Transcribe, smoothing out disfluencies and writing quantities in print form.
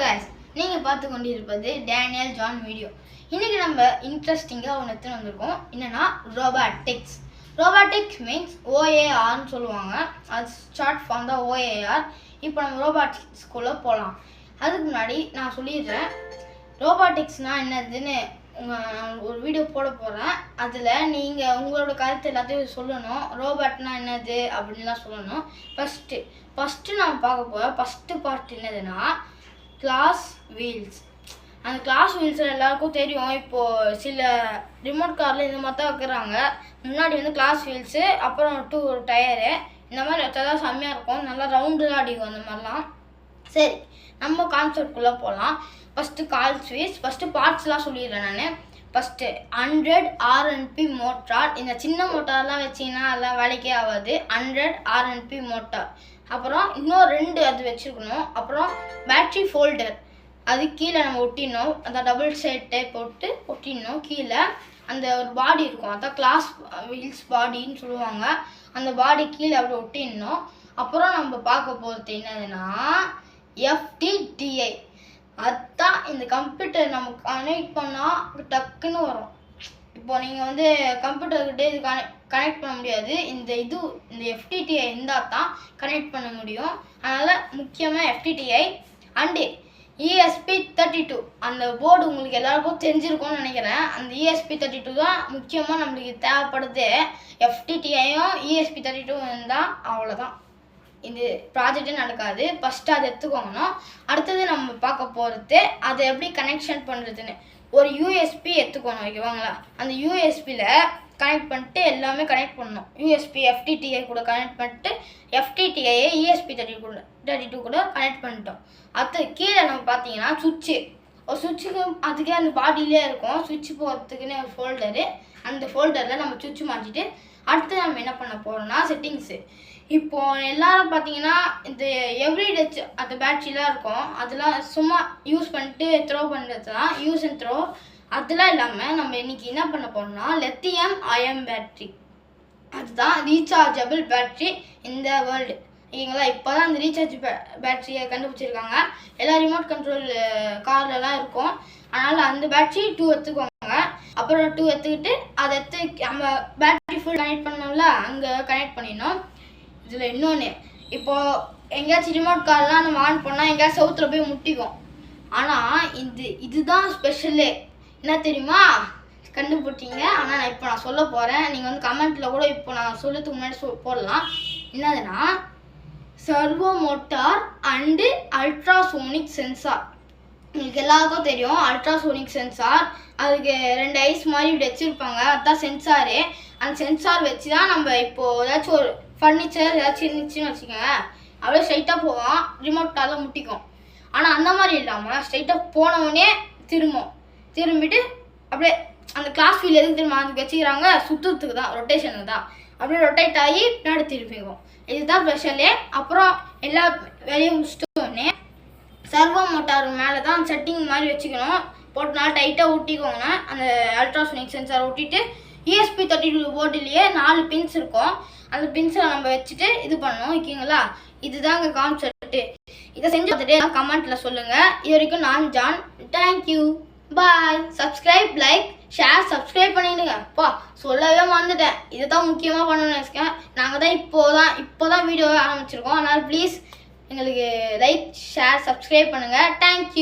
guys, நீங்கள் பார்த்து கொண்டிருப்பது டேனியல் ஜான் வீடியோ. இன்னைக்கு நம்ம இன்ட்ரெஸ்டிங்காக ஒன்று எடுத்துன்னு வந்திருக்கோம். என்னன்னா ரோபாட்டிக்ஸ். ரோபாட்டிக்ஸ் மீன்ஸ் ஓஏஆர்னு சொல்லுவாங்க. அது ஷார்ட் ஃபார்ம் தான் ஓஏஆர். இப்போ நம்ம ரோபாட்டிக்ஸ்குள்ளே போகலாம். அதுக்கு முன்னாடி நான் சொல்லிடுறேன், ரோபாட்டிக்ஸ்னால் என்னதுன்னு ஒரு வீடியோ போட போகிறேன். அதில் நீங்கள் உங்களோட கருத்து எல்லாத்தையும் சொல்லணும். ரோபாட்னா என்னது அப்படின்லாம் சொல்லணும். ஃபஸ்ட்டு நம்ம பார்க்க போகிறோம். ஃபஸ்ட்டு பார்ட் என்னதுன்னா கிளாஸ் வீல்ஸ். அந்த கிளாஸ் வீல்ஸில் எல்லாருக்கும் தெரியும். இப்போது சில ரிமோட் காரில் இந்த மாதிரி தான் வைக்கிறாங்க. முன்னாடி வந்து கிளாஸ் வீல்ஸு, அப்புறம் ஒரு டயரு, இந்த மாதிரி வச்சா தான் செம்மையாக இருக்கும். நல்லா ரவுண்டு தான் அடிக்கும் அந்த மாதிரிலாம். சரி, நம்ம கான்செப்ட்குள்ளே போகலாம். First calls wheels. ஃபஸ்ட்டு பார்ட்ஸ்லாம் சொல்லிடுறேன் நான். First 100 RNP motor. இந்த சின்ன மோட்டார்லாம் வச்சிங்கன்னா அதெல்லாம் வேலைக்கே ஆகாது. 100 RNP மோட்டார். அப்புறம் இன்னும் 2 அது வச்சுருக்கணும். அப்புறம் பேட்ரி ஃபோல்டர், அது கீழே நம்ம ஒட்டிடணும். அந்த டபுள் சைட் டைப் போட்டு ஒட்டிடணும். கீழே அந்த ஒரு பாடி இருக்கும், அதான் கிளாஸ் வீல்ஸ் பாடின்னு சொல்லுவாங்க. அந்த பாடி கீழே அப்படி ஒட்டிடணும். அப்புறம் நம்ம பார்க்க போகிறது என்னதுன்னா FTTI. அதுதான் இந்த கம்ப்யூட்டர் நம்ம கனெக்ட் பண்ணால் டக்குன்னு வரும். இப்போ நீங்கள் வந்து கம்ப்யூட்டர்கிட்ட இது கனெக்ட் பண்ண முடியாது. இந்த FTTI இருந்தால் தான் கனெக்ட் பண்ண முடியும். அதனால் முக்கியமாக FTTI அண்டு ESP32. அந்த போர்டு உங்களுக்கு எல்லாருக்கும் தெரிஞ்சிருக்கும்னு நினைக்கிறேன். அந்த ESP32 தான் முக்கியமாக நம்மளுக்கு தேவைப்படுது. FTTIயும் ESP32 இருந்தால் அவ்வளோதான், இந்த ப்ராஜெக்டே நடக்காது. ஃபஸ்ட்டு அதை எடுத்துக்கோங்கணும். அடுத்தது நம்ம பார்க்க போகிறது அதை எப்படி கனெக்ஷன் பண்ணுறதுன்னு. ஒரு USB எடுத்துக்கணும், ஓகேவாங்களா? அந்த USBயில் கனெக்ட் பண்ணிட்டு எல்லாமே கனெக்ட் பண்ணணும். USB FTTI கூட கனெக்ட் பண்ணிட்டு FTTI ESP32 கூட கனெக்ட் பண்ணிட்டோம். அது கீழே நம்ம பார்த்தீங்கன்னா ஒரு சுவிட்சுக்கு அதுக்கே அந்த பாடியிலே இருக்கும். சுவிட்ச் போகிறதுக்குன்னு ஒரு ஃபோல்டரு. அந்த ஃபோல்டரில் நம்ம சுவிட்ச் மாட்டிட்டு அடுத்து நம்ம என்ன பண்ண போகிறோம்னா செட்டிங்ஸு. இப்போது எல்லாரும் பார்த்தீங்கன்னா இந்த எவ்ரிடே அந்த பேட்ரிலாம் இருக்கும். அதெல்லாம் சும்மா யூஸ் பண்ணிட்டு த்ரோ பண்ணுறது தான் யூஸ் அண்ட் த்ரோ. அதெல்லாம் இல்லாமல் நம்ம இன்றைக்கி என்ன பண்ண போகிறோம்னா லித்தியம் அயன் பேட்ரி. அதுதான் ரீசார்ஜபிள் பேட்ரி இந்த வேர்ல்டு, ஓகேங்களா? இப்போ தான் அந்த ரீசார்ஜ் பேட்ரியை கண்டுபிடிச்சிருக்காங்க. எல்லா ரிமோட் கண்ட்ரோல் கார்லலாம் இருக்கும். அதனால் அந்த பேட்ரி 2 எடுத்துக்கோங்க. அப்புறம் 2 எடுத்துக்கிட்டு அதை நம்ம பேட்ரி ஃபுல் கனெக்ட் பண்ணோம்ல, அங்கே கனெக்ட் பண்ணிடணும். இதில் இன்னொன்று, இப்போது எங்கேயாச்சும் ரிமோட் கார்லாம் நம்ம ஆன் பண்ணால் எங்கேயாச்சும் சவுத்தில் போய் முட்டிக்கும். ஆனால் இதுதான் ஸ்பெஷலே. என்ன தெரியுமா? கண்டுபிடிச்சிங்க. ஆனால் நான் சொல்ல போகிறேன். நீங்கள் வந்து கமெண்ட்டில் கூட இப்போ நான் சொல்கிறதுக்கு முன்னாடி போடலாம். என்னதுன்னா servo motor and ultrasonic sensor. உங்களுக்கு எல்லாருக்கும் தெரியும் அல்ட்ராசோனிக் சென்சார். அதுக்கு 2 ஐஸ் மாதிரி இப்படி வச்சுருப்பாங்க, அதுதான் சென்சாரு. அந்த சென்சார் வச்சு தான் நம்ம இப்போது ஏதாச்சும் ஒரு ஃபர்னிச்சர் ஏதாச்சும் இருந்துச்சுன்னு வச்சுக்கோங்க, அப்படியே ஸ்ட்ரைட்டாக போவோம், ரிமோட் காரில் முட்டிக்கும். ஆனால் அந்த மாதிரி இல்லாமல் ஸ்ட்ரைட்டாக போனவுடனே திரும்பிட்டு அப்படியே அந்த கிளாஸ் வீல் எதுக்கு திரும்ப அதுக்கு வச்சுக்கிறாங்க? சுற்றுறதுக்கு தான், ரொட்டேஷனுக்கு தான். அப்படியே ரொட்டேட் ஆகி பின்னாடி திரும்பிக்கும். இதுதான் ஸ்பெஷலே. அப்புறம் எல்லா வேலையும் முடிச்சிட்டோடனே சர்வோ மோட்டார் மேலே தான் செட்டிங் மாதிரி வச்சுக்கணும். போட்டு நல்லா டைட்டாக ஒட்டிக்கோங்க. அந்த அல்ட்ராசோனிக் சென்சார் ஒட்டிட்டு ESP32 போர்டுலேயே 4 பின்ஸ் இருக்கும். அந்த பின்ஸை நம்ம வச்சுட்டு இது பண்ணணும், ஓகேங்களா? இதுதாங்க கான்செப்ட்டு. இதை செஞ்சு பார்த்துட்டு கமெண்ட்டில் சொல்லுங்கள். இது வரைக்கும் நான் ஜான். தேங்க்யூ, பாய். சப்ஸ்கிரைப், லைக், ஷேர், சப்ஸ்கிரைப் பண்ணிவிடுங்க. சொல்லவே மறந்துட்டேன். இதை தான் முக்கியமாக பண்ணணும்னு நினச்சிக்கேன். நாங்கள் தான் இப்போ தான் வீடியோவை ஆரம்பிச்சிருக்கோம். அதனால் ப்ளீஸ் எங்களுக்கு லைக், ஷேர், சப்ஸ்கிரைப் பண்ணுங்கள். தேங்க்யூ.